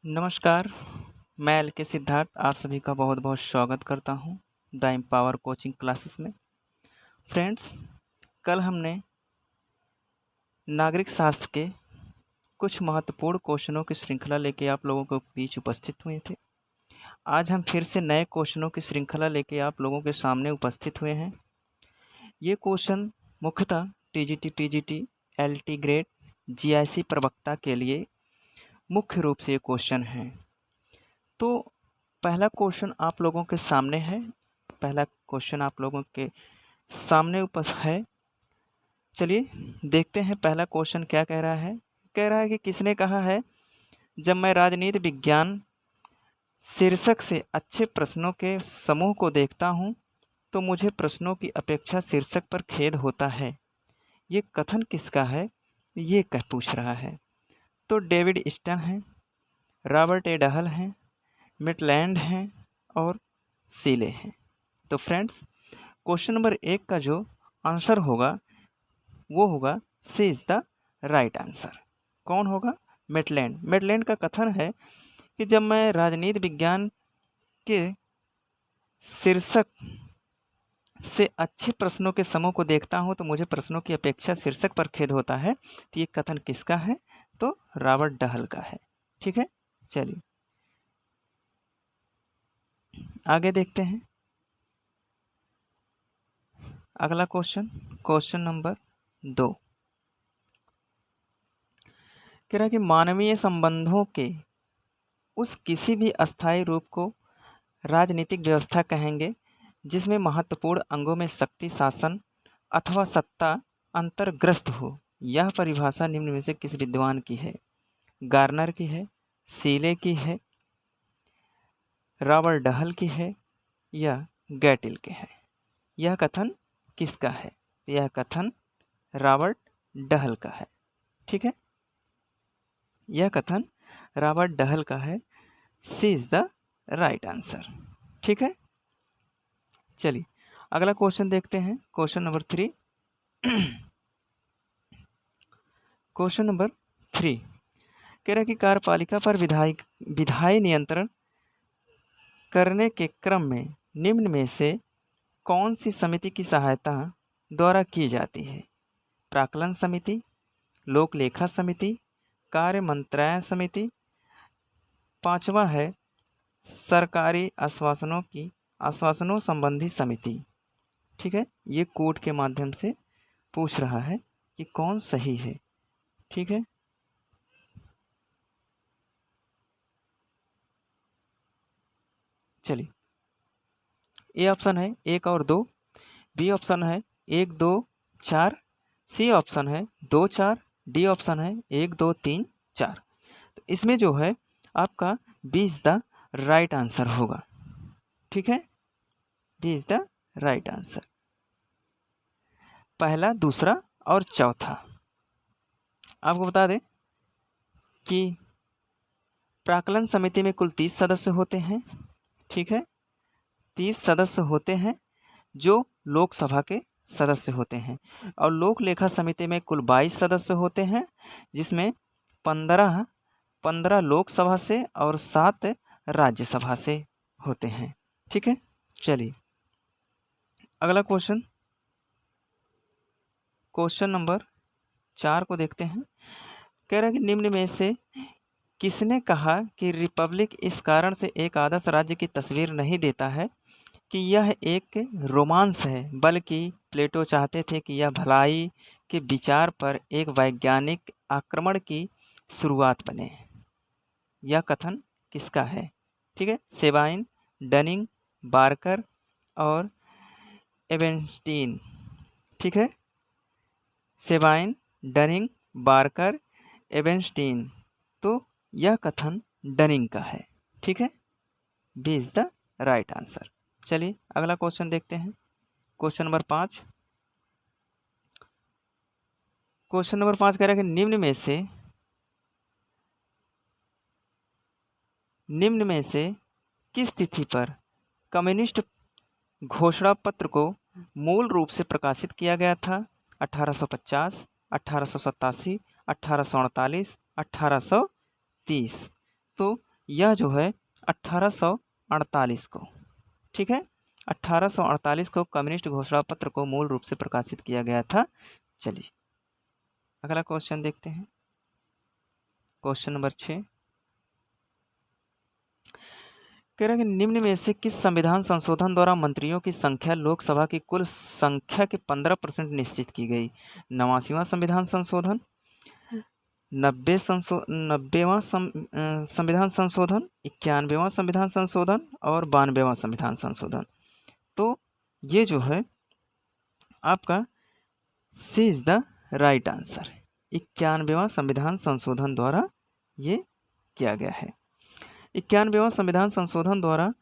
नमस्कार, मैं एल के सिद्धार्थ आप सभी का बहुत बहुत स्वागत करता हूं द एम्पावर कोचिंग क्लासेस में। फ्रेंड्स, कल हमने नागरिक शास्त्र के कुछ महत्वपूर्ण क्वेश्चनों की श्रृंखला लेके आप लोगों के बीच उपस्थित हुए थे। आज हम फिर से नए क्वेश्चनों की श्रृंखला लेके आप लोगों के सामने उपस्थित हुए हैं। ये क्वेश्चन मुख्यतः TGT, PGT, LT grade, GIC प्रवक्ता के लिए मुख्य रूप से ये क्वेश्चन हैं। तो पहला क्वेश्चन आप लोगों के सामने है। पहला क्वेश्चन आप लोगों के सामने उपस्थित है। चलिए देखते हैं पहला क्वेश्चन क्या कह रहा है। कह रहा है कि किसने कहा है, जब मैं राजनीति विज्ञान शीर्षक से अच्छे प्रश्नों के समूह को देखता हूं तो मुझे प्रश्नों की अपेक्षा शीर्षक पर खेद होता है। ये कथन किसका है, ये पूछ रहा है। तो डेविड स्टन है, रॉबर्ट ए डहल हैं, मिटलैंड हैं और सीले हैं। तो फ्रेंड्स, क्वेश्चन नंबर 1 का जो आंसर होगा वो होगा सी इज़ द राइट आंसर। कौन होगा? मिटलैंड। मिटलैंड का कथन है कि जब मैं राजनीति विज्ञान के शीर्षक से अच्छे प्रश्नों के समूह को देखता हूं तो मुझे प्रश्नों की अपेक्षा शीर्षक पर खेद होता है। तो ये कथन किसका है? तो रॉबर्ट डहल का है। ठीक है, चलिए आगे देखते हैं। अगला क्वेश्चन, क्वेश्चन नंबर 2 कह रहा है कि मानवीय संबंधों के उस किसी भी अस्थायी रूप को राजनीतिक व्यवस्था कहेंगे जिसमें महत्वपूर्ण अंगों में शक्ति, शासन अथवा सत्ता अंतर्ग्रस्त हो। यह परिभाषा निम्न में से किस विद्वान की है? गार्नर की है, सीले की है, रॉबर्ट डहल की है या गैटिल के है? यह कथन किसका है? यह कथन रॉबर्ट डहल का है। ठीक है, यह कथन रॉबर्ट डहल का है। सी इज द राइट आंसर। ठीक है, चलिए अगला क्वेश्चन देखते हैं। क्वेश्चन नंबर 3 क्वेश्चन नंबर 3 कह रहा है कि कार्यपालिका पर विधायी नियंत्रण करने के क्रम में निम्न में से कौन सी समिति की सहायता द्वारा की जाती है? प्राक्कलन समिति, लोक लेखा समिति, कार्य मंत्रालय समिति, पांचवा है सरकारी आश्वासनों संबंधी समिति। ठीक है, ये कोड के माध्यम से पूछ रहा है कि कौन सही है। ठीक है, चलिए ए ऑप्शन है 1 और 2, बी ऑप्शन है 1 2 4, सी ऑप्शन है 2 4, डी ऑप्शन है 1 2 3 4। तो इसमें जो है आपका B is the right answer होगा। ठीक है, B is the right answer. पहला, दूसरा और चौथा। आपको बता दें कि प्राक्कलन समिति में कुल 30 सदस्य होते हैं। ठीक है, 30 सदस्य होते हैं जो लोकसभा के सदस्य होते हैं, और लोक लेखा समिति में कुल 22 सदस्य होते हैं जिसमें 15 लोकसभा से और 7 राज्यसभा से होते हैं। ठीक है, चलिए अगला क्वेश्चन, क्वेश्चन नंबर 4 को देखते हैं। कह रहा है कि निम्न में से किसने कहा कि रिपब्लिक इस कारण से एक आदर्श राज्य की तस्वीर नहीं देता है कि यह एक रोमांस है, बल्कि प्लेटो चाहते थे कि यह भलाई के विचार पर एक वैज्ञानिक आक्रमण की शुरुआत बने। यह कथन किसका है? ठीक है, सेबाइन, डनिंग, बार्कर और एबेंस्टीन। ठीक है, सेबाइन, डनिंग, बार्कर, एबेंस्टीन। तो यह कथन डनिंग का है। ठीक है, B is the right answer. चलिए अगला क्वेश्चन देखते हैं। Question number 5। क्वेश्चन नंबर 5 कह रहा है कि निम्न में से किस तिथि पर कम्युनिस्ट घोषणा पत्र को मूल रूप से प्रकाशित किया गया था? 1850, 1887, 1848, 1830। तो यह जो है 1848 को, ठीक है, 1848 को कम्युनिस्ट घोषणा पत्र को मूल रूप से प्रकाशित किया गया था। चलिए अगला क्वेश्चन देखते हैं। क्वेश्चन नंबर 6 कह रहा है कि निम्न में से किस संविधान संशोधन द्वारा मंत्रियों की संख्या लोकसभा की कुल संख्या के 15% निश्चित की गई? 89वां संविधान संशोधन, 90वां संविधान संशोधन, 91वां संविधान संशोधन और 92वां संविधान संशोधन। तो ये जो है आपका सी इज द राइट आंसर। 91वां संविधान संशोधन द्वारा ये किया गया है। 91वां संविधान संशोधन द्वारा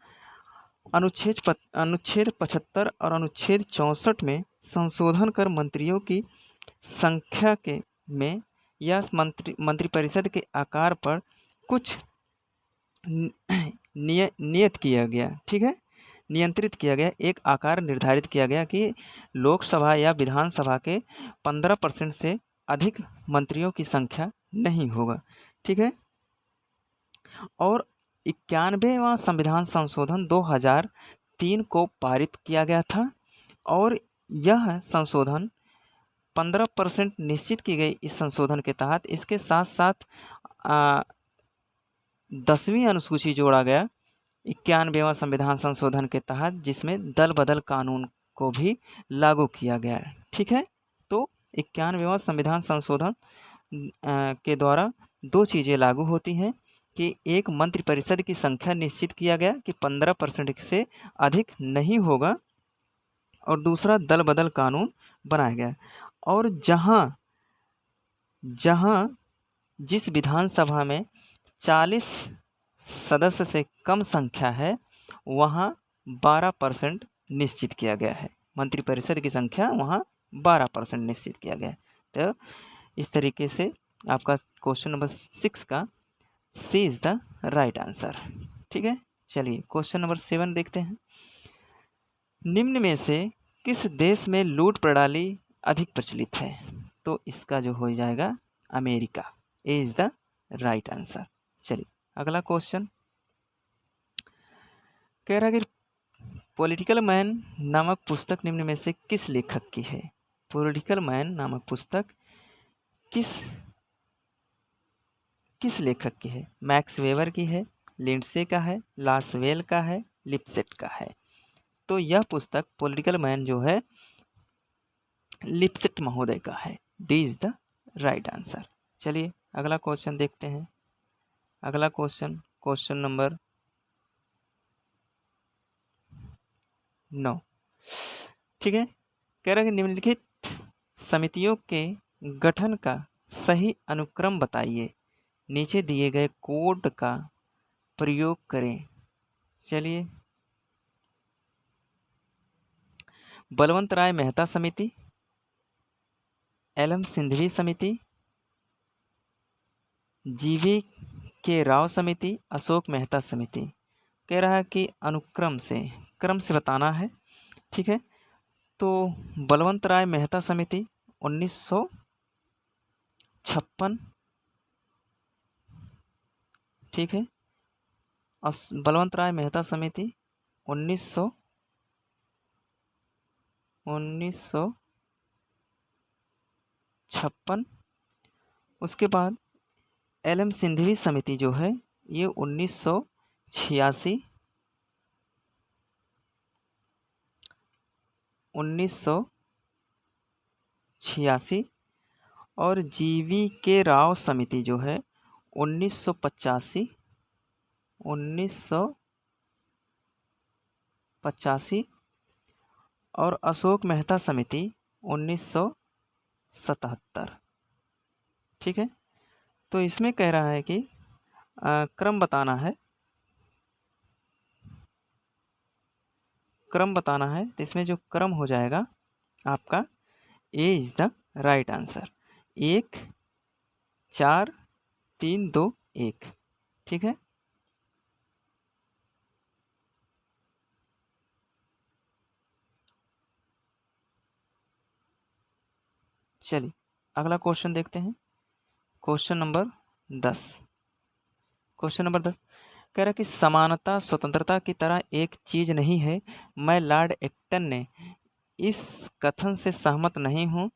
अनुच्छेद 75 और अनुच्छेद 64 में संशोधन कर मंत्रियों की संख्या के में या मंत्रिपरिषद के आकार पर कुछ नियत किया गया, ठीक है, नियंत्रित किया गया, एक आकार निर्धारित किया गया कि लोकसभा या विधानसभा के 15% से अधिक मंत्रियों की संख्या नहीं होगा, ठीक है। और 91वां संविधान संशोधन 2003 को पारित किया गया था और यह संशोधन 15% निश्चित की गई। इस संशोधन के तहत इसके साथ साथ 10वीं अनुसूची जोड़ा गया 91वां संविधान संशोधन के तहत, जिसमें दल बदल कानून को भी लागू किया गया है, ठीक है। तो 91वां संविधान संशोधन के द्वारा दो चीज़ें लागू होती हैं कि एक, मंत्रिपरिषद की संख्या निश्चित किया गया कि 15% से अधिक नहीं होगा, और दूसरा दल बदल कानून बनाया गया। और जहाँ जिस विधानसभा में 40 सदस्य से कम संख्या है वहाँ 12% निश्चित किया गया है। मंत्रिपरिषद की संख्या वहाँ 12% निश्चित किया गया है। तो इस तरीके से आपका क्वेश्चन नंबर 6 का सी इज़ द राइट आंसर, ठीक है। चलिए क्वेश्चन नंबर 7 देखते हैं। निम्न में से किस देश में लूट प्रणाली अधिक प्रचलित है? तो इसका जो हो जाएगा America, A is the right answer. चलिए अगला क्वेश्चन कह रहा है कि पॉलिटिकल मैन नामक पुस्तक निम्न में से किस लेखक की है? पॉलिटिकल मैन नामक पुस्तक किस लेखक की है? मैक्स वेबर की है, लिंडसे का है, लासवेल का है, लिपसेट का है? तो यह पुस्तक पॉलिटिकल मैन जो है लिपसेट महोदय का है। D is the right answer. चलिए अगला क्वेश्चन देखते हैं। अगला क्वेश्चन नंबर 9, ठीक है। कह रहा है कि निम्नलिखित समितियों के गठन का सही अनुक्रम बताइए, नीचे दिए गए कोड का प्रयोग करें। चलिए बलवंत राय मेहता समिति, एल.एम. सिंघवी समिति, जीवी के राव समिति, अशोक मेहता समिति। कह रहा है कि अनुक्रम से क्रम से बताना है, ठीक है। तो बलवंत राय मेहता समिति 1956, ठीक है। बलवंत राय मेहता समिति 1956। उसके बाद एल.एम. सिंघवी समिति जो है ये 1986, 1986। और जीवी के राव समिति जो है 1985, 1985। और अशोक मेहता समिति 1977, ठीक है। तो इसमें कह रहा है कि क्रम बताना है, तो इसमें जो क्रम हो जाएगा आपका A is the right answer. 1 4 3 2 1, ठीक है। चलिए अगला क्वेश्चन देखते हैं। Question number 10। कह रहा कि समानता स्वतंत्रता की तरह एक चीज नहीं है। मैं लॉर्ड एक्टन ने इस कथन से सहमत नहीं हूँ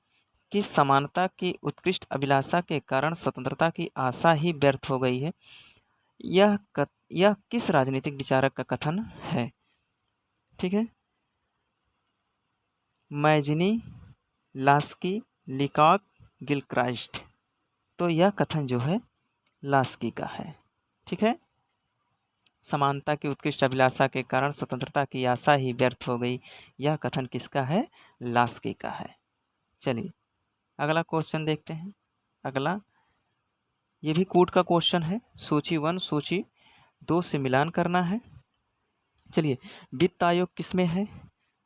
कि समानता की उत्कृष्ट अभिलाषा के कारण स्वतंत्रता की आशा ही व्यर्थ हो गई है। यह किस राजनीतिक विचारक का कथन है? ठीक है, मैजिनी, लास्की, लिकॉक, गिलक्राइस्ट। तो यह कथन जो है लास्की का है। ठीक है, समानता की उत्कृष्ट अभिलाषा के कारण स्वतंत्रता की आशा ही व्यर्थ हो गई, यह कथन किसका है? लास्की का है। चलिए अगला क्वेश्चन देखते हैं। अगला ये भी कूट का क्वेश्चन है। सूची 1 सूची 2 से मिलान करना है। चलिए, वित्त आयोग किस में है?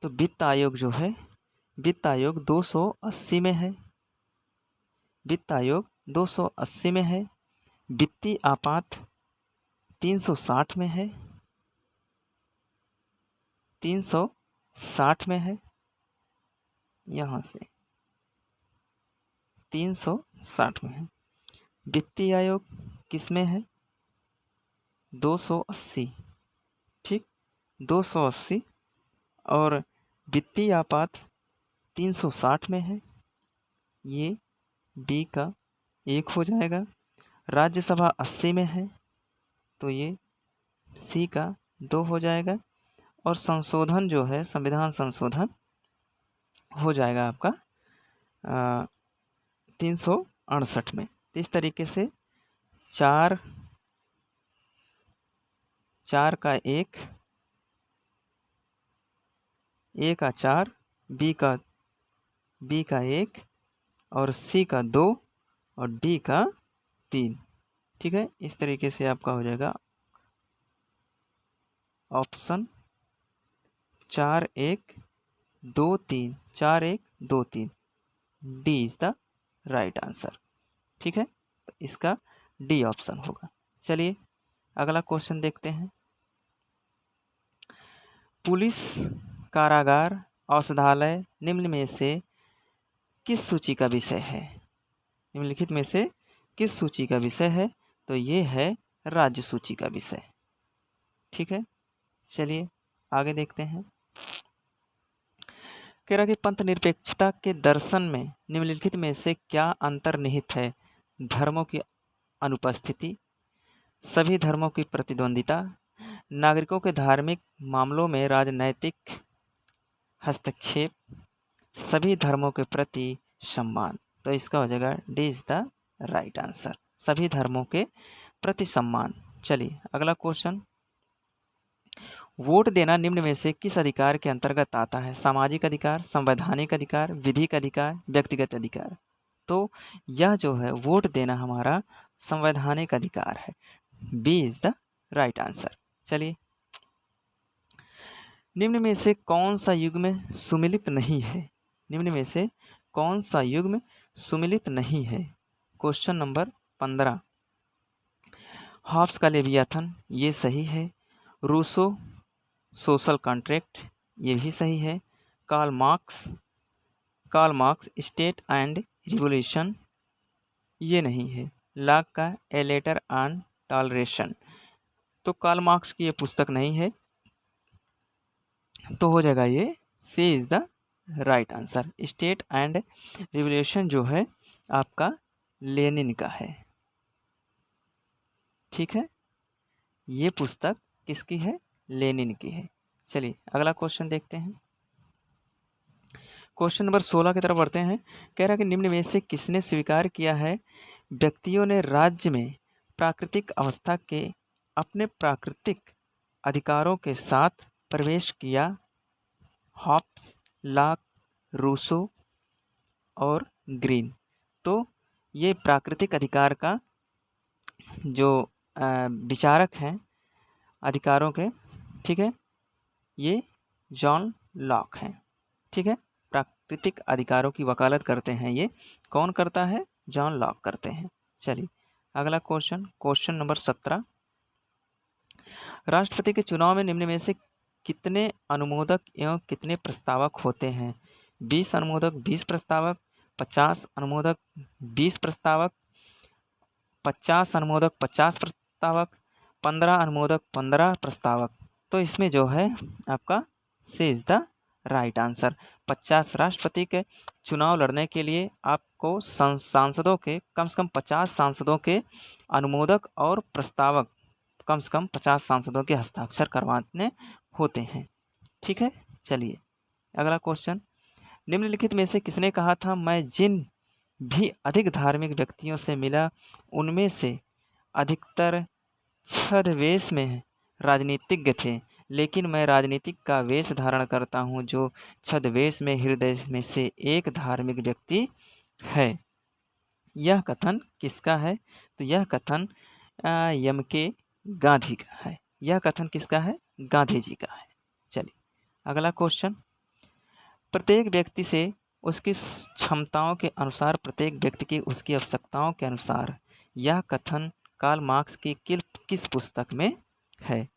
तो वित्त आयोग जो है, वित्त आयोग 280 में है। वित्त आयोग 280 में है। वित्तीय आपात 360 में है। 360 में है। यहाँ से 360 में है। वित्तीय आयोग किस में है? 280। ठीक, 280 और वित्तीय आपात 360 में है। ये बी का 1 हो जाएगा। राज्यसभा 80 में है, तो ये सी का 2 हो जाएगा। और संशोधन जो है, संविधान संशोधन हो जाएगा आपका 368 में। इस तरीके से 4 का 1, ए का 4, बी का 1 और सी का 2 और डी का 3। ठीक है, इस तरीके से आपका हो जाएगा option 4 1 2 3, 4 1 2 3, D is the right answer. ठीक है, तो इसका डी ऑप्शन होगा। चलिए अगला क्वेश्चन देखते हैं। पुलिस, कारागार, औषधालय निम्न में से किस सूची का विषय है? निम्नलिखित में से किस सूची का विषय है? तो ये है राज्य सूची का विषय। ठीक है, चलिए आगे देखते हैं। कह रहा कि पंथ निरपेक्षता के दर्शन में निम्नलिखित में से क्या अंतर्निहित है? धर्मों की अनुपस्थिति, सभी धर्मों की प्रतिद्वंदिता, नागरिकों के धार्मिक मामलों में राजनैतिक हस्तक्षेप, सभी धर्मों के प्रति सम्मान। तो इसका हो जाएगा D is the right answer, सभी धर्मों के प्रति सम्मान। चलिए अगला क्वेश्चन। वोट देना निम्न में से किस अधिकार के अंतर्गत आता है? सामाजिक अधिकार, संवैधानिक अधिकार, विधिक अधिकार, व्यक्तिगत अधिकार। तो यह जो है वोट देना हमारा संवैधानिक अधिकार है। B is the right answer. चलिए, निम्न में से कौन सा युग्म सुमिलित नहीं है? निम्न में से कौन सा युग्म सुमिलित नहीं है? Question number 15। हॉब्स का लेवियाथन, ये सही है। रूसो, सोशल कॉन्ट्रैक्ट, ये भी सही है। Karl Marx, state and revolution, ये नहीं है। लॉक का ए लेटर ऑन टॉलरेशन, तो कार्ल मार्क्स की ये पुस्तक नहीं है, तो हो जाएगा ये C is the right answer. State and revolution जो है आपका लेनिन का है। ठीक है, ये पुस्तक किसकी है? लेनिन की है। चलिए अगला क्वेश्चन देखते हैं। क्वेश्चन नंबर 16 की तरफ बढ़ते हैं। कह रहा है कि निम्न में से किसने स्वीकार किया है व्यक्तियों ने राज्य में प्राकृतिक अवस्था के अपने प्राकृतिक अधिकारों के साथ प्रवेश किया? हॉब्स, लॉक, रूसो और ग्रीन। तो ये प्राकृतिक अधिकार का जो विचारक हैं अधिकारों के, ठीक है, ये जॉन लॉक हैं। ठीक है, प्राकृतिक अधिकारों की वकालत करते हैं, ये कौन करता है? जॉन लॉक करते हैं। चलिए अगला क्वेश्चन, क्वेश्चन नंबर 17। राष्ट्रपति के चुनाव में निम्न में से कितने अनुमोदक एवं कितने प्रस्तावक होते हैं? 20 अनुमोदक, 20 प्रस्तावक, 50 अनुमोदक, 20 प्रस्तावक, 50 अनुमोदक, 50 प्रस्तावक, 15 अनुमोदक, 15 प्रस्तावक। तो इसमें जो है आपका सी इज द राइट आंसर। 50 राष्ट्रपति के चुनाव लड़ने के लिए आपको सांसदों के कम से कम 50 सांसदों के अनुमोदक और प्रस्तावक कम से कम 50 सांसदों के हस्ताक्षर करवाने होते हैं। ठीक है, चलिए अगला क्वेश्चन। निम्नलिखित में से किसने कहा था, मैं जिन भी अधिक धार्मिक व्यक्तियों से मिला उनमें से अधिकतर छद्मवेश में राजनीतिज्ञ थे, लेकिन मैं राजनीतिक का वेश धारण करता हूँ जो छद्मवेश में हृदय में से एक धार्मिक व्यक्ति है। यह कथन किसका है? तो यह कथन एम के गांधी का है। यह कथन किसका है? गांधी जी का है। चलिए अगला क्वेश्चन। प्रत्येक व्यक्ति से उसकी क्षमताओं के अनुसार, प्रत्येक व्यक्ति की उसकी आवश्यकताओं के अनुसार, यह कथन कार्ल मार्क्स की किस पुस्तक में है?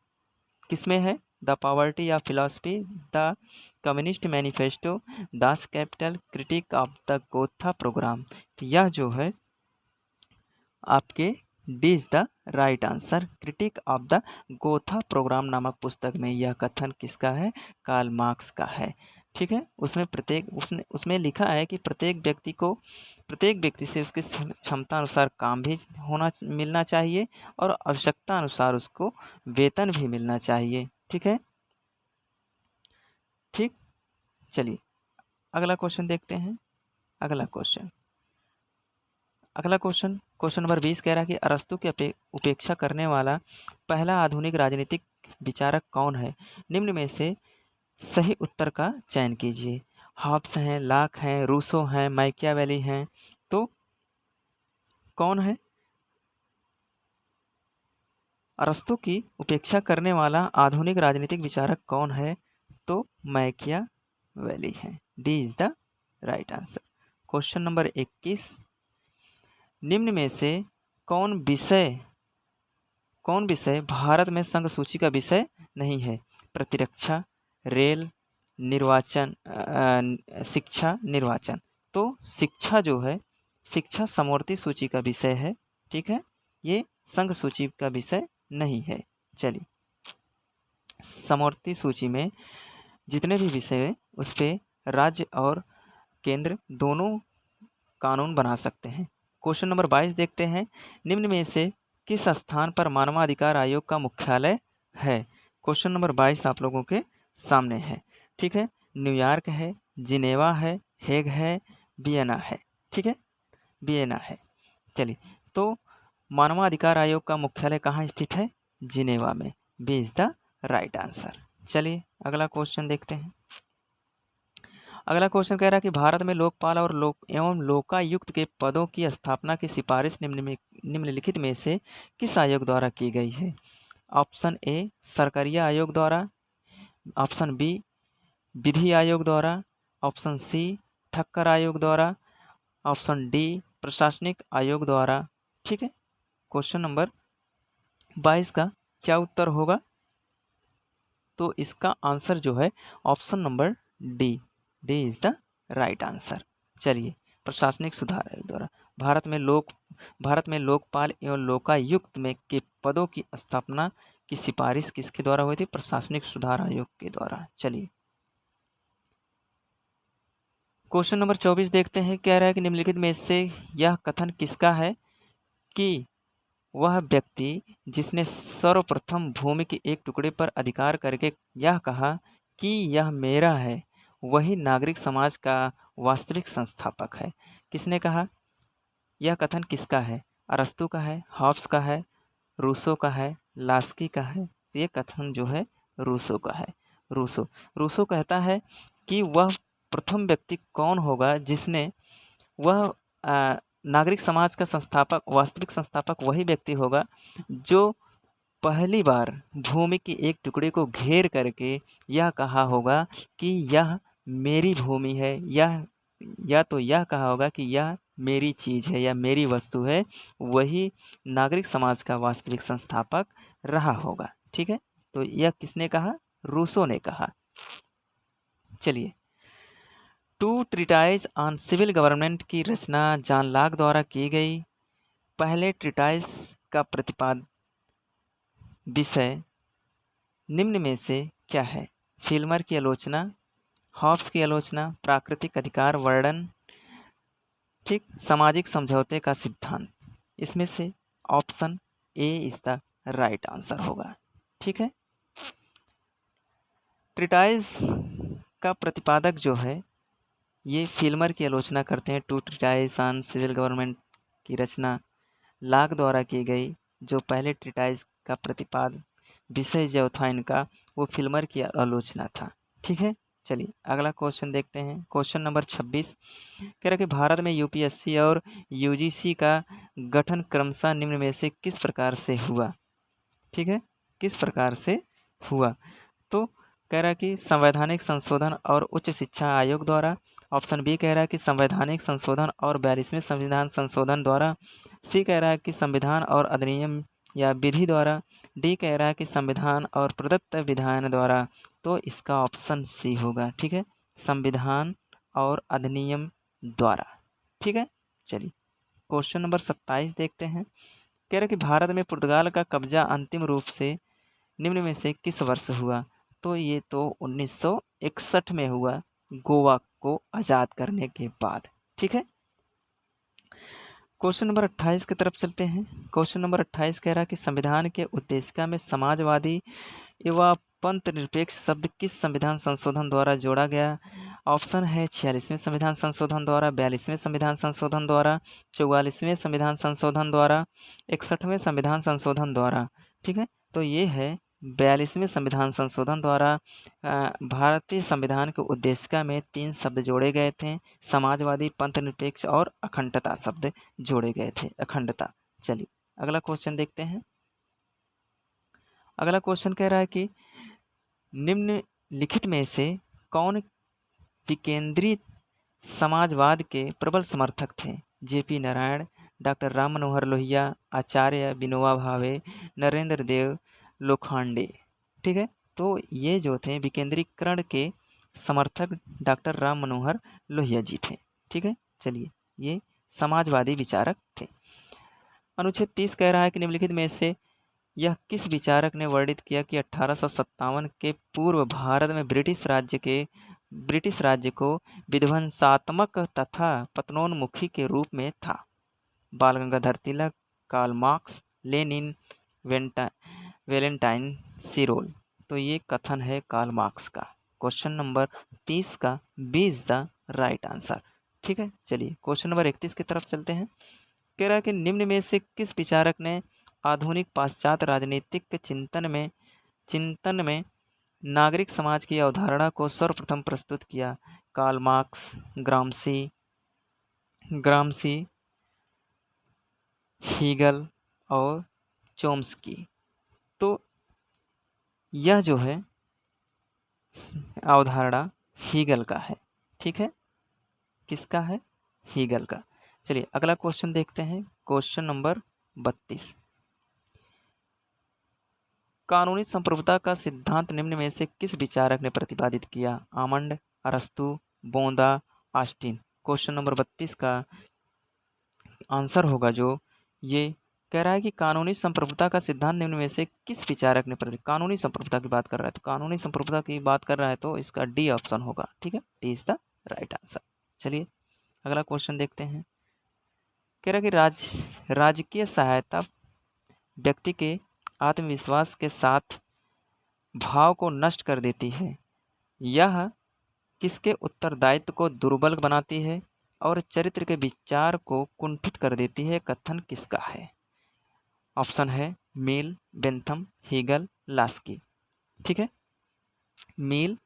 किसमें है? The Poverty of Philosophy, the Communist Manifesto, Das Kapital, Critique of the Gotha Programme. तो यह जो है आपके D is the right answer. Critique of the Gotha Programme नामक पुस्तक में यह कथन किसका है? कार्ल मार्क्स का है। ठीक है, उसमें लिखा है कि प्रत्येक व्यक्ति से उसकी क्षमता अनुसार काम भी मिलना चाहिए और आवश्यकता अनुसार उसको वेतन भी मिलना चाहिए। ठीक है, ठीक, चलिए अगला क्वेश्चन देखते हैं। अगला क्वेश्चन क्वेश्चन नंबर 20 कह रहा है कि अरस्तु की उपेक्षा करने वाला पहला आधुनिक राजनीतिक विचारक कौन है? निम्न में से सही उत्तर का चयन कीजिए। हॉब्स हैं, लाक हैं, रूसो हैं, मैकियावेली हैं। तो कौन है? अरस्तु की उपेक्षा करने वाला आधुनिक राजनीतिक विचारक कौन है? तो मैकियावेली है। D is the right answer. Question number 21, निम्न में से कौन विषय भारत में संघ सूची का विषय नहीं है? प्रतिरक्षा, रेल, निर्वाचन, शिक्षा, निर्वाचन। तो शिक्षा जो है, शिक्षा समवर्ती सूची का विषय है। ठीक है, ये संघ सूची का विषय नहीं है। चलिए, समवर्ती सूची में जितने भी विषय हैं उस पर राज्य और केंद्र दोनों कानून बना सकते हैं। क्वेश्चन नंबर 22 देखते हैं। निम्न में से किस स्थान पर मानवाधिकार आयोग का मुख्यालय है? क्वेश्चन नंबर 22 आप लोगों के सामने है। ठीक है, न्यूयॉर्क है, जिनेवा है, हेग है, वियना है। ठीक है, वियना है। चलिए, तो मानवाधिकार आयोग का मुख्यालय कहाँ स्थित है? जिनेवा में। B is the right answer. चलिए अगला क्वेश्चन देखते हैं। अगला क्वेश्चन कह रहा है कि भारत में लोकपाल और लोकायुक्त के पदों की स्थापना की सिफारिश निम्नलिखित में से किस आयोग द्वारा की गई है? ऑप्शन ए सरकारिया आयोग द्वारा, ऑप्शन बी विधि आयोग द्वारा, ऑप्शन सी ठक्कर आयोग द्वारा, ऑप्शन डी प्रशासनिक आयोग द्वारा। ठीक है, क्वेश्चन नंबर 22 का क्या उत्तर होगा? तो इसका आंसर जो है option number D is the right answer. चलिए, प्रशासनिक सुधार आयोग द्वारा भारत में लोकपाल एवं लोकायुक्त में के पदों की स्थापना की सिफारिश किसके द्वारा हुई थी? प्रशासनिक सुधार आयोग के द्वारा। चलिए क्वेश्चन नंबर 24 देखते हैं। कह रहा है कि निम्नलिखित में से यह कथन किसका है कि वह व्यक्ति जिसने सर्वप्रथम भूमि के एक टुकड़े पर अधिकार करके यह कहा कि यह मेरा है, वही नागरिक समाज का वास्तविक संस्थापक है। किसने कहा? यह कथन किसका है? अरस्तु का है, हॉब्स का है, रूसो का है, लास्की का है? ये कथन जो है रूसो का है। रूसो कहता है कि वह प्रथम व्यक्ति कौन होगा जिसने वह नागरिक समाज का संस्थापक, वास्तविक संस्थापक वही व्यक्ति होगा जो पहली बार भूमि की एक टुकड़े को घेर करके यह कहा होगा कि यह मेरी भूमि है, या तो यह कहा होगा कि यह मेरी चीज़ है या मेरी वस्तु है। वही नागरिक समाज का वास्तविक संस्थापक रहा होगा। ठीक है, तो यह किसने कहा? रूसो ने कहा। चलिए, Two Treatises on Civil Government की रचना जॉन लॉक द्वारा की गई। पहले ट्रीटाइज का प्रतिपादन विषय निम्न में से क्या है? फिल्मर की आलोचना, हॉब्स की आलोचना, प्राकृतिक अधिकार वर्णन, ठीक, सामाजिक समझौते का सिद्धांत। इसमें से option A is the right answer होगा। ठीक है। ट्रीटाइज का प्रतिपादक जो है ये फिल्मर की आलोचना करते हैं। Two Treatises on Civil Government की रचना लाक द्वारा की गई। जो पहले ट्रीटाइज का प्रतिपाद विषय जो था इनका वो फिल्मर की आलोचना था। ठीक है। चलिए अगला क्वेश्चन देखते हैं। क्वेश्चन नंबर 26 कह रहा है कि भारत में यूपीएससी और यूजीसी का गठन क्रमशः निम्न में से किस प्रकार से हुआ? ठीक है, किस प्रकार से हुआ? तो कह रहा है कि संवैधानिक संशोधन और उच्च शिक्षा आयोग द्वारा। ऑप्शन बी कह रहा है कि संवैधानिक संशोधन और 42वें संविधान संशोधन द्वारा। सी कह रहा है कि संविधान और अधिनियम या विधि द्वारा। डी कह रहा है कि संविधान और प्रदत्त विधान द्वारा। तो इसका ऑप्शन सी होगा। ठीक है, संविधान और अधिनियम द्वारा। ठीक है। चलिए क्वेश्चन नंबर 27 देखते हैं। कह रहा है कि भारत में पुर्तगाल का कब्जा अंतिम रूप से निम्न में से किस वर्ष हुआ? तो ये तो 1961 में हुआ, गोवा को आज़ाद करने के बाद। ठीक है। क्वेश्चन नंबर 28 की तरफ चलते हैं। क्वेश्चन नंबर 28 कह रहा है कि संविधान के उद्देशिका में समाजवादी एवं पंथ निरपेक्ष शब्द किस संविधान संशोधन द्वारा जोड़ा गया? ऑप्शन है 46वें संविधान संशोधन द्वारा, 42वें संविधान संशोधन द्वारा, 44वें संविधान संशोधन द्वारा, 61वें संविधान संशोधन द्वारा। ठीक है, तो ये है 42वें संविधान संशोधन द्वारा। भारतीय संविधान के उद्देशिका में 3 शब्द जोड़े गए थे, समाजवादी, पंथ निरपेक्ष और अखंडता शब्द जोड़े गए थे, अखंडता। चलिए अगला क्वेश्चन देखते हैं। अगला क्वेश्चन कह रहा है कि निम्नलिखित में से कौन विकेंद्रित समाजवाद के प्रबल समर्थक थे? जेपी नारायण, डॉक्टर राम मनोहर लोहिया, आचार्य विनोबा भावे, नरेंद्र देव लोखंडे। ठीक है, तो ये जो थे विकेंद्रीकरण के समर्थक डॉक्टर राम मनोहर लोहिया जी थे। ठीक है। चलिए ये समाजवादी विचारक थे। अनुच्छेद 30 कह रहा है कि निम्नलिखित में से यह किस विचारक ने वर्णित किया कि 1857 के पूर्व भारत में ब्रिटिश राज्य को विध्वंसात्मक तथा पतनोन्मुखी के रूप में था? Bal Gangadhar Tilak, Karl Marx, Lenin, Valentine Chirol. तो ये कथन है कार्ल मार्क्स का। क्वेश्चन नंबर 30 का B is the right answer. ठीक है। चलिए क्वेश्चन नंबर 31 की तरफ चलते हैं। कह रहा है कि निम्न में से किस विचारक ने आधुनिक पाश्चात्य राजनीतिक चिंतन में नागरिक समाज की अवधारणा को सर्वप्रथम प्रस्तुत किया? कार्ल मार्क्स, ग्रामसी, हीगल और चोम्स्की। तो यह जो है अवधारणा हीगल का है। ठीक है, किसका है? हीगल का। चलिए अगला क्वेश्चन देखते हैं। क्वेश्चन नंबर 32 कानूनी संप्रभुता का सिद्धांत निम्न में से किस विचारक ने प्रतिपादित किया? आमंड, अरस्तु, बोंदा, ऑस्टिन। क्वेश्चन नंबर 32 का आंसर होगा जो ये कह रहा है कि कानूनी संप्रभुता का सिद्धांत निम्न में से किस विचारक ने कानूनी संप्रभुता की बात कर रहा है, तो कानूनी संप्रभुता की बात कर रहा है तो इसका डी ऑप्शन होगा। ठीक है, D is the right answer. चलिए अगला क्वेश्चन देखते हैं। कह रहा है कि राजकीय सहायता व्यक्ति के आत्मविश्वास के साथ भाव को नष्ट कर देती है। यह किसके उत्तरदायित्व को दुर्बल बनाती है और चरित्र के विचार को कुंठित कर देती है? कथन किसका है? ऑप्शन है मिल, बेंथम, हीगल, लास्की। ठीक है, मिल,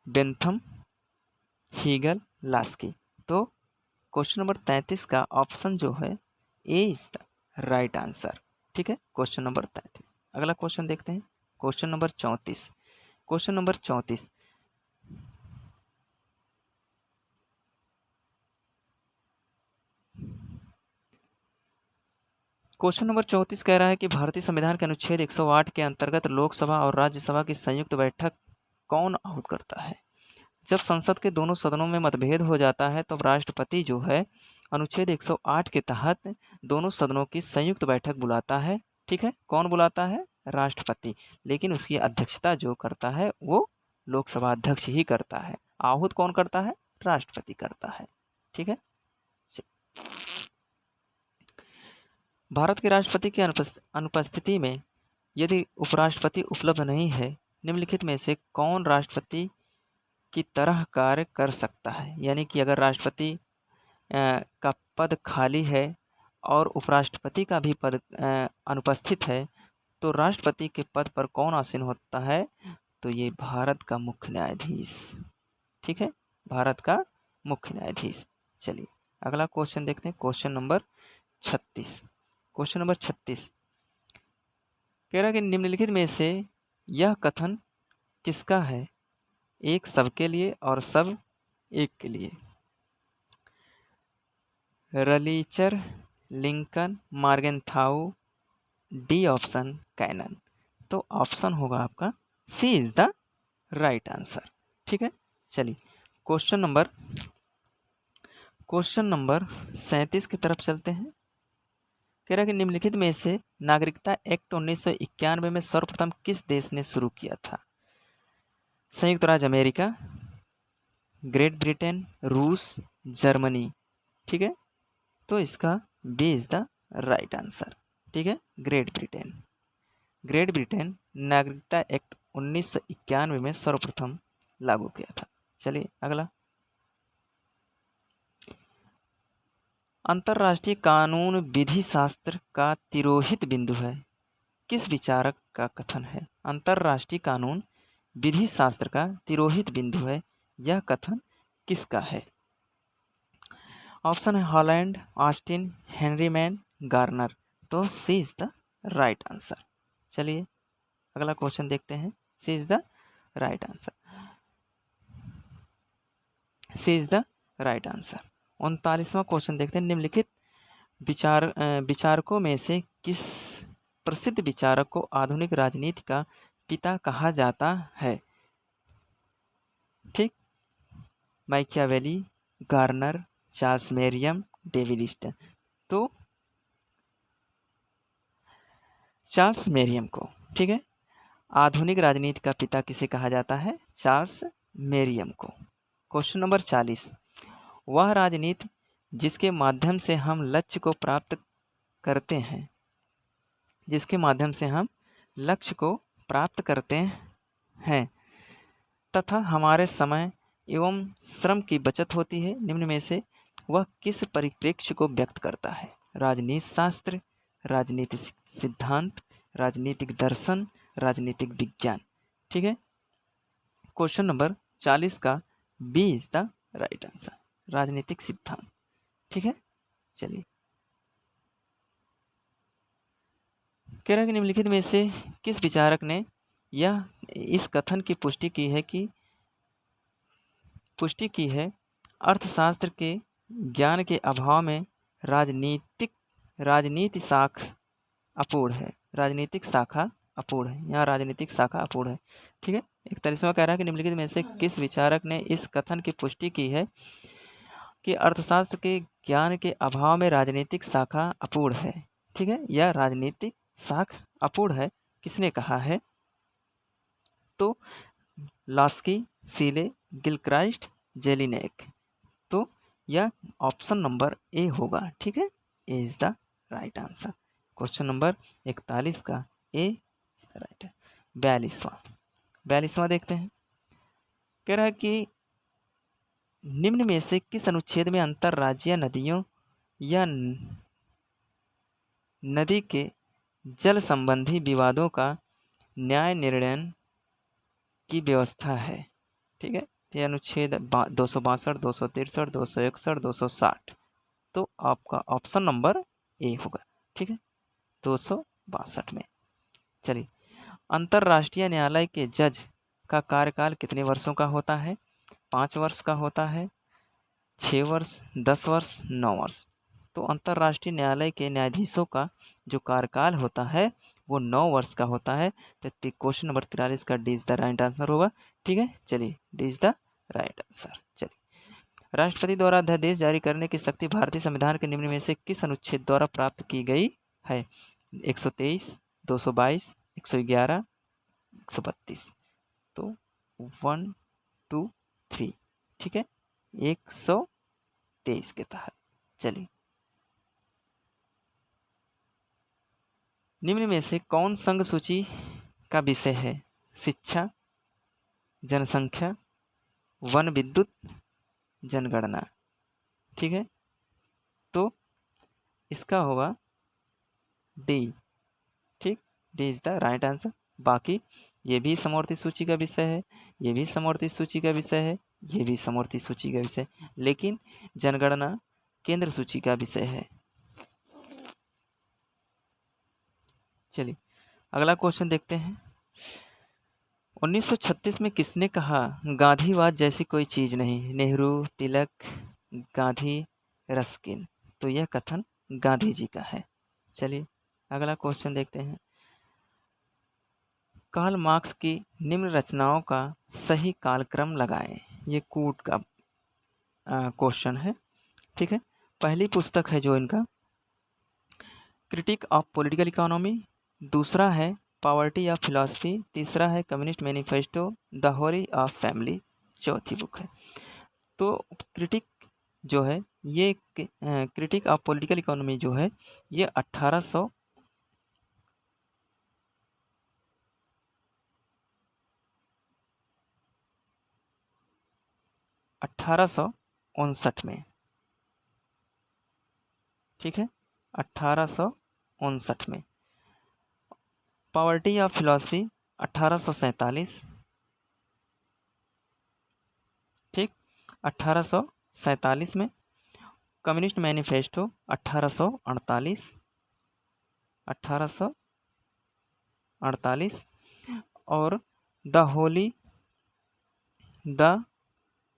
बेंथम, हीगल, लास्की। तो क्वेश्चन नंबर 33 का ऑप्शन जो है A is the right answer. ठीक है, क्वेश्चन नंबर 33। अगला क्वेश्चन देखते हैं। Question number 34। Question number 34 question number 34 कह रहा है कि भारतीय संविधान के अनुच्छेद 108 के अंतर्गत लोकसभा और राज्यसभा की संयुक्त बैठक कौन आहूत करता है? जब संसद के दोनों सदनों में मतभेद हो जाता है तो राष्ट्रपति जो है अनुच्छेद 108 के तहत दोनों सदनों की संयुक्त बैठक बुलाता है। ठीक है, कौन बुलाता है? राष्ट्रपति, लेकिन उसकी अध्यक्षता जो करता है वो लोकसभा अध्यक्ष ही करता है। आहूत कौन करता है? राष्ट्रपति करता है। ठीक है। भारत के राष्ट्रपति की अनुपस्थिति में यदि उपराष्ट्रपति उपलब्ध नहीं है, निम्नलिखित में से कौन राष्ट्रपति की तरह कार्य कर सकता है? यानी कि अगर राष्ट्रपति का पद खाली है और उपराष्ट्रपति का भी पद अनुपस्थित है, तो राष्ट्रपति के पद पर कौन आसीन होता है? तो ये भारत का मुख्य न्यायाधीश। ठीक है, भारत का मुख्य न्यायाधीश। चलिए अगला क्वेश्चन देखते हैं, क्वेश्चन नंबर 36। क्वेश्चन नंबर 36 कह रहा है कि निम्नलिखित में से यह कथन किसका है? एक सबके लिए और सब एक के लिए। रलीचर, लिंकन, मॉर्गनथाउ, डी ऑप्शन कैनन। तो ऑप्शन होगा आपका सी इज द राइट आंसर। ठीक है। चलिए क्वेश्चन नंबर 37 की तरफ चलते हैं। कह रहा है कि निम्नलिखित में से नागरिकता एक्ट 1991 में सर्वप्रथम किस देश ने शुरू किया था? संयुक्त राज्य अमेरिका, ग्रेट ब्रिटेन, रूस, जर्मनी। ठीक है, तो इसका B is the right answer. ठीक है, ग्रेट ब्रिटेन नागरिकता एक्ट 1991 में सर्वप्रथम लागू किया था। चलिए अगला, अंतर्राष्ट्रीय कानून विधि शास्त्र का तिरोहित बिंदु है, किस विचारक का कथन है? अंतर्राष्ट्रीय कानून विधि शास्त्र का तिरोहित बिंदु है, यह कथन किसका है? ऑप्शन है Holland, Austin, Henry Maine, Garner. तो C is the right answer. चलिए अगला क्वेश्चन देखते हैं, C is the right answer. C is the right answer. 39वां क्वेश्चन देखते हैं, निम्नलिखित विचारकों में से किस प्रसिद्ध विचारक को आधुनिक राजनीति का पिता कहा जाता है? ठीक, Machiavelli, Garner, Charles Merriam, David Easton. तो चार्ल्स मेरियम को, ठीक है, आधुनिक राजनीति का पिता किसे कहा जाता है? चार्ल्स मेरियम को। क्वेश्चन नंबर 40, वह राजनीति जिसके माध्यम से हम लक्ष्य को प्राप्त करते हैं, जिसके माध्यम से हम लक्ष्य को प्राप्त करते हैं तथा हमारे समय एवं श्रम की बचत होती है, निम्न में से वह किस परिप्रेक्ष्य को व्यक्त करता है? राजनीति शास्त्र, राजनीतिक सिद्धांत, राजनीतिक दर्शन, राजनीतिक विज्ञान। ठीक है, क्वेश्चन नंबर 40 का B is the right answer, राजनीतिक सिद्धांत। ठीक है, चलिए कह रहा है कि निम्नलिखित में से किस विचारक ने यह इस कथन की पुष्टि की है अर्थशास्त्र के ज्ञान के अभाव में राजनीति शाखा अपूर्ण है, राजनीतिक शाखा अपूर्ण है, यहाँ राजनीतिक शाखा अपूर्ण है। ठीक है, 41वां कह रहा है कि निम्नलिखित में से किस विचारक ने इस कथन की पुष्टि की है कि अर्थशास्त्र के ज्ञान के अभाव में राजनीतिक शाखा अपूर्ण है? ठीक है, यह राजनीतिक शाखा अपूर्ण है, किसने कहा है? तो लास्की, सीले, गिलक्राइस्ट, जेलिनेक। तो यह ऑप्शन नंबर ए होगा। ठीक है, A is the right answer. Question number 41 का ए इज द राइट है। 42वां देखते हैं। कह रहा है कि निम्न में से किस अनुच्छेद में अंतर्राज्यीय नदियों या नदी के जल संबंधी विवादों का न्याय निर्णय की व्यवस्था है? ठीक है, ये अनुच्छेद 262, 263, 261, 260। तो आपका ऑप्शन नंबर ए होगा। ठीक है, 262 में। चलिए, अंतर्राष्ट्रीय न्यायालय के जज का कार्यकाल कितने वर्षों का होता है? 5 वर्ष का होता है, 6 वर्ष, 10 वर्ष, 9 वर्ष। तो अंतर्राष्ट्रीय न्यायालय के न्यायाधीशों का जो कार्यकाल होता है वो 9 वर्ष का होता है। तो क्वेश्चन नंबर 43 का D is the right answer होगा। ठीक है, चलिए D is the right answer. चलिए, राष्ट्रपति द्वारा अध्यादेश जारी करने की शक्ति भारतीय संविधान के निम्न में से किस अनुच्छेद द्वारा प्राप्त की गई है? 123, 222, 111, 132, तो 1 2 3, ठीक है, 123 के तहत। चलिए, निम्न में से कौन संघ सूची का विषय है? शिक्षा, जनसंख्या, वन विद्युत, जनगणना। ठीक है, तो इसका होगा डी। ठीक, D is the right answer. बाकी ये भी समवर्ती सूची का विषय है, ये भी समवर्ती सूची का विषय है, ये भी समवर्ती सूची का विषय, लेकिन जनगणना केंद्र सूची का विषय है। चलिए, अगला क्वेश्चन देखते हैं। 1936 में किसने कहा गांधीवाद जैसी कोई चीज नहीं? नेहरू, तिलक, गांधी, रस्किन। तो यह कथन गांधी जी का है। चलिए, अगला क्वेश्चन देखते हैं। कार्ल मार्क्स की निम्न रचनाओं का सही कालक्रम लगाएं। ये कूट का क्वेश्चन है। ठीक है, पहली पुस्तक है जो इनका क्रिटिक ऑफ पॉलिटिकल इकोनॉमी, दूसरा है पॉवर्टी ऑफ फिलॉसफी, तीसरा है communist manifesto, the theory of family, चौथी बुक है। तो क्रिटिक जो है ये क्रिटिक ऑफ पॉलिटिकल इकोनॉमी जो है ये 1859 में, ठीक है, 1859 में। पॉवर्टी ऑफ फिलॉसफी 1847, ठीक, 1847 में। कम्युनिस्ट मैनिफेस्टो 1848, 1848, और द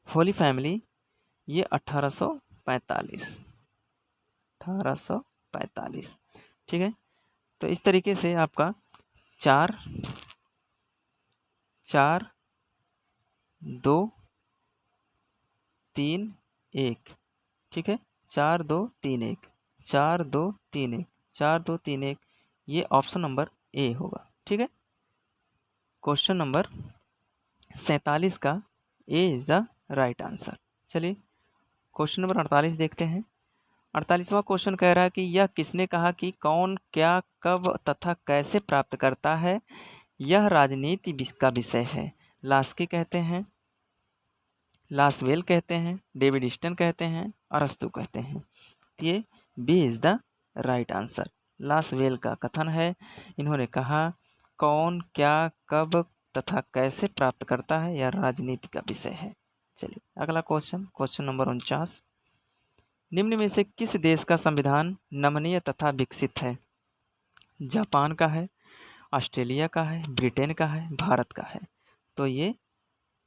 होली फैमिली ये 1845, 1845। ठीक है, तो इस तरीके से आपका 4 4 2 3 1, ठीक है, 4 2 3 1, 4 2 3 1, 4 2 3 1, ये ऑप्शन नंबर ए होगा। ठीक है, क्वेश्चन नंबर 47 का A is the right answer. चलिए, क्वेश्चन नंबर 48 देखते हैं। 48वां क्वेश्चन कह रहा है कि यह किसने कहा कि कौन क्या कब तथा कैसे प्राप्त करता है? यह राजनीति का विषय है। लास्की कहते हैं, लासवेल कहते हैं, डेविड ईस्टन कहते हैं, अरस्तु कहते हैं। ये B is the right answer. Lasswell का कथन है, इन्होंने कहा कौन क्या कब तथा कैसे प्राप्त करता है, यह राजनीति का विषय है। चलिए, अगला क्वेश्चन, क्वेश्चन नंबर 49। निम्न में से किस देश का संविधान नमनीय तथा विकसित है? जापान का है, ऑस्ट्रेलिया का है, ब्रिटेन का है, भारत का है? तो ये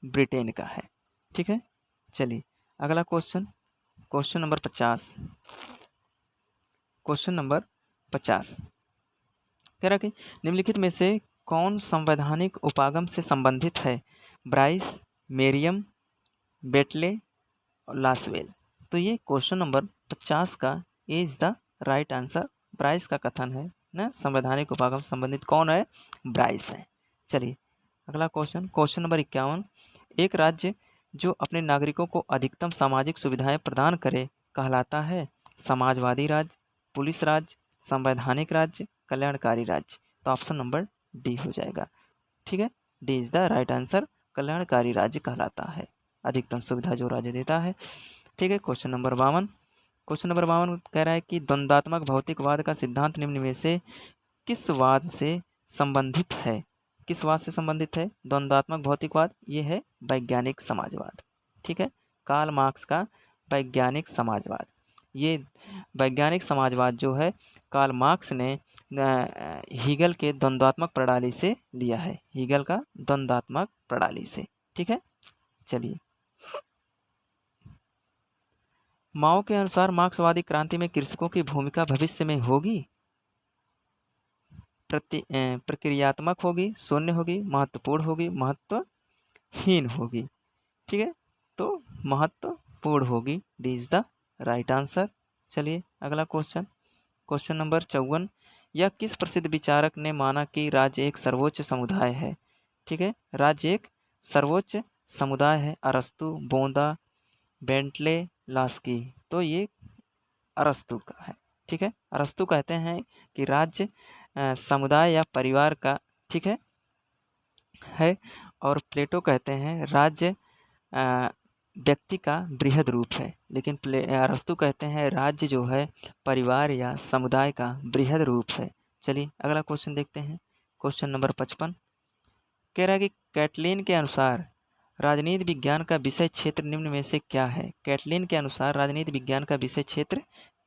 ब्रिटेन का है। ठीक है, चलिए, अगला question, question number 50। Question number 50 कह रहा कि निम्नलिखित में से कौन संवैधानिक उपागम से संबंधित है? ब्राइस, मेरियम, बेटले और लासवेल। तो ये क्वेश्चन नंबर 50 का A is the right answer. Bryce का कथन है ना, संवैधानिक उपागम संबंधित कौन है? ब्राइस है। चलिए, अगला क्वेश्चन, क्वेश्चन नंबर 51। एक राज्य जो अपने नागरिकों को अधिकतम सामाजिक सुविधाएं प्रदान करे कहलाता है? समाजवादी राज्य, पुलिस राज्य, संवैधानिक राज्य, कल्याणकारी राज्य। तो ऑप्शन नंबर डी हो जाएगा। ठीक है, D is the right answer. कल्याणकारी राज्य कहलाता है, अधिकतम सुविधा जो राज्य देता है। ठीक है, क्वेश्चन नंबर 52। क्वेश्चन नंबर 52 कह रहा है कि द्वंद्वात्मक भौतिकवाद का सिद्धांत निम्न में से किस वाद से संबंधित है? किस वाद से संबंधित है द्वंद्वात्मक भौतिकवाद? ये है वैज्ञानिक समाजवाद। ठीक है, कार्ल मार्क्स का वैज्ञानिक समाजवाद। ये वैज्ञानिक समाजवाद जो है कार्ल मार्क्स ने हीगल के द्वंद्वात्मक प्रणाली से लिया है, हीगल का द्वंद्वात्मक प्रणाली से। ठीक है, चलिए, माओ के अनुसार मार्क्सवादी क्रांति में कृषकों की भूमिका भविष्य में होगी? प्रक्रियात्मक होगी, शून्य होगी, महत्वपूर्ण होगी, महत्वहीन होगी? ठीक है, तो महत्वपूर्ण होगी। D is the right answer. चलिए, अगला क्वेश्चन, क्वेश्चन नंबर 54। यह किस प्रसिद्ध विचारक ने माना कि राज्य एक सर्वोच्च समुदाय है? ठीक है, राज्य एक सर्वोच्च समुदाय है। अरस्तु, बोंदा, बेंटले, लास्की। तो ये अरस्तु का है। ठीक है, अरस्तु कहते हैं कि राज्य समुदाय या परिवार का, ठीक है। और प्लेटो कहते हैं राज्य व्यक्ति का बृहद रूप है। लेकिन अरस्तु कहते हैं राज्य जो है परिवार या समुदाय का बृहद रूप है। चलिए अगला क्वेश्चन देखते हैं। क्वेश्चन नंबर 55 कह रहा है कि कैटलिन के अनुसार राजनीति विज्ञान का विषय क्षेत्र निम्न में से क्या है? कैटलिन के अनुसार राजनीति विज्ञान का विषय क्षेत्र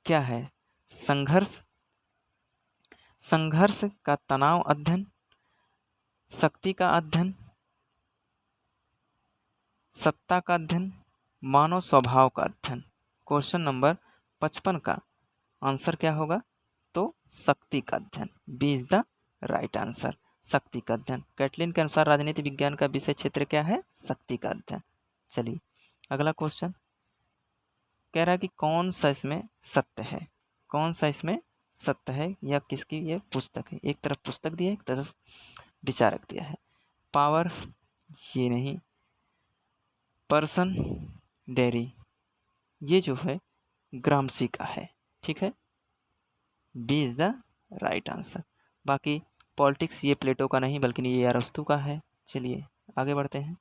क्या है? संघर्ष, संघर्ष का तनाव अध्ययन, शक्ति का अध्ययन, सत्ता का अध्ययन, मानव स्वभाव का अध्ययन। क्वेश्चन नंबर 55 का आंसर क्या होगा? तो शक्ति का अध्ययन। B is the right answer, शक्ति का अध्ययन। कैटलिन के अनुसार राजनीति विज्ञान का विषय क्षेत्र क्या है? शक्ति का अध्ययन। चलिए अगला क्वेश्चन कह रहा है कि कौन सा इसमें सत्य है? कौन सा इसमें सत्य है? या किसकी ये पुस्तक है? एक तरफ पुस्तक दिया है, एक तरफ विचारक दिया है। पावर, ये नहीं। पर्सन, डेयरी, ये जो है ग्रामसी का है। ठीक है, B is the right answer. बाकी पॉलिटिक्स ये प्लेटो का नहीं बल्कि ये अरस्तु का है। चलिए आगे बढ़ते हैं।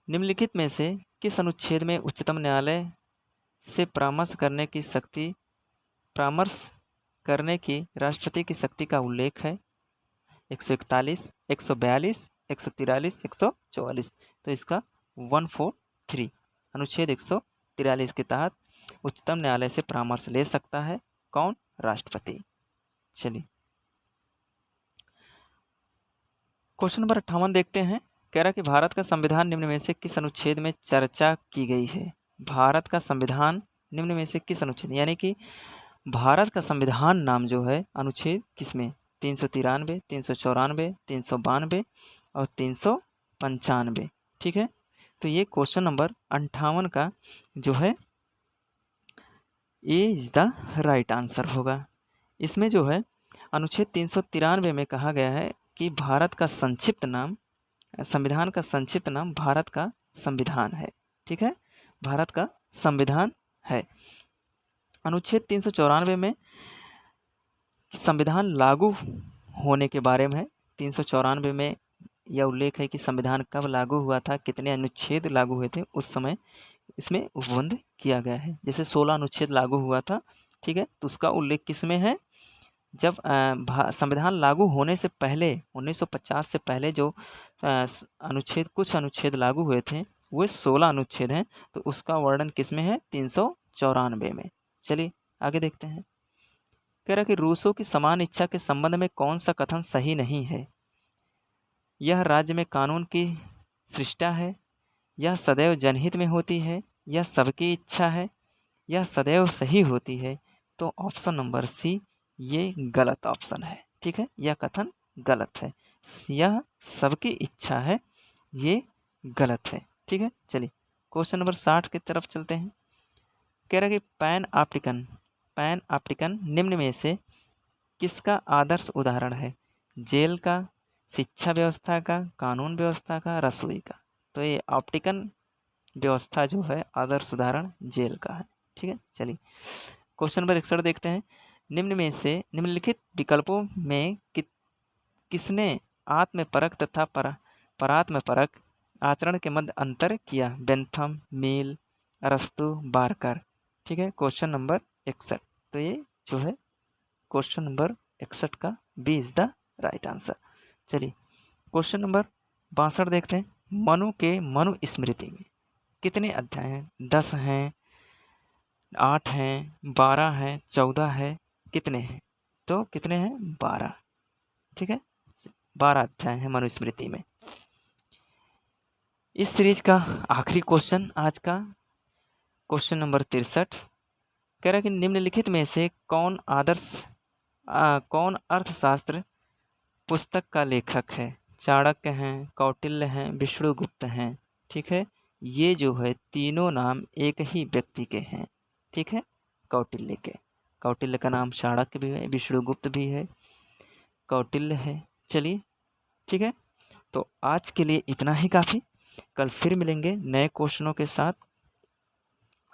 निम्नलिखित में से किस अनुच्छेद में उच्चतम न्यायालय से परामर्श करने की राष्ट्रपति की शक्ति का उल्लेख है? 141, 142, 143, 144। तो इसका 143 अनुच्छेद 143 के तहत उच्चतम न्यायालय से परामर्श ले सकता है कौन? राष्ट्रपति। चलिए क्वेश्चन नंबर 58 देखते हैं। कह रहा कि भारत का संविधान निम्न में से किस अनुच्छेद में चर्चा की गई है? भारत का संविधान निम्न में से किस अनुच्छेद, यानी कि भारत का संविधान नाम जो है अनुच्छेद किसमें? 393, 394, 392 और 395। ठीक है, तो ये क्वेश्चन नंबर 58 का जो है A is the right answer होगा। इसमें जो है अनुच्छेद 393 में कहा गया है कि भारत का संक्षिप्त नाम, संविधान का संक्षिप्त नाम भारत का संविधान है। ठीक है, भारत का संविधान है। अनुच्छेद 394 में संविधान लागू होने के बारे में है। 394 में यह उल्लेख है कि संविधान कब लागू हुआ था, कितने अनुच्छेद लागू हुए थे उस समय इसमें उपबंध किया गया है। जैसे 16 अनुच्छेद लागू हुआ था, ठीक है, तो उसका उल्लेख किस में है? जब संविधान लागू होने से पहले 1950 से पहले जो अनुच्छेद, कुछ अनुच्छेद लागू हुए थे वो 16 अनुच्छेद हैं, तो उसका वर्णन किस में है? 394 में। चलिए आगे देखते हैं। कह रहा कि रूसों की समान इच्छा के संबंध में कौन सा कथन सही नहीं है? यह राज्य में कानून की सृष्टा है, यह सदैव जनहित में होती है, यह सबकी इच्छा है, यह सदैव सही होती है। तो ऑप्शन नंबर सी ये गलत ऑप्शन है। ठीक है, यह कथन गलत है। यह सबकी इच्छा है, ये गलत है। ठीक है, चलिए क्वेश्चन नंबर 60 की तरफ चलते हैं। कह रहा कि पैन ऑप्टिकन निम्न में से किसका आदर्श उदाहरण है? जेल का, शिक्षा व्यवस्था का, कानून व्यवस्था का, रसोई का। तो ये ऑप्टिकन व्यवस्था जो है आदर्श उदाहरण जेल का है। ठीक है, चलिए क्वेश्चन नंबर 61 देखते हैं। निम्न में से निम्नलिखित विकल्पों में किसने आत्मपरक तथा परात्मपरक आचरण के मध्य अंतर किया? बेंथम, मिल, अरस्तु, बार्कर। ठीक है, क्वेश्चन नंबर 61। तो ये जो है क्वेश्चन नंबर 61 का B is the right answer. चलिए क्वेश्चन नंबर 62 देखते हैं। मनु के मनु स्मृति में कितने अध्याय हैं? 10 हैं, 8 हैं, 12 हैं, 14 है, कितने हैं? तो कितने हैं? 12। ठीक है, 12 अध्याय हैं मनुस्मृति में। इस सीरीज का आखिरी क्वेश्चन आज का क्वेश्चन नंबर 63 कह रहा है कि निम्नलिखित में से कौन अर्थशास्त्र पुस्तक का लेखक है? चाणक्य हैं, कौटिल्य हैं, विष्णुगुप्त हैं। ठीक है, ये जो है तीनों नाम एक ही व्यक्ति के हैं। ठीक है, कौटिल्य के। कौटिल्य का नाम चाणक्य भी है, विष्णुगुप्त भी है, कौटिल्य है। चलिए ठीक है, तो आज के लिए इतना ही काफ़ी। कल फिर मिलेंगे नए क्वेश्चनों के साथ,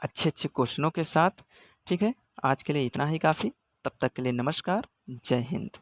अच्छे अच्छे क्वेश्चनों के साथ। ठीक है, आज के लिए इतना ही काफ़ी। तब तक के लिए नमस्कार, जय हिंद।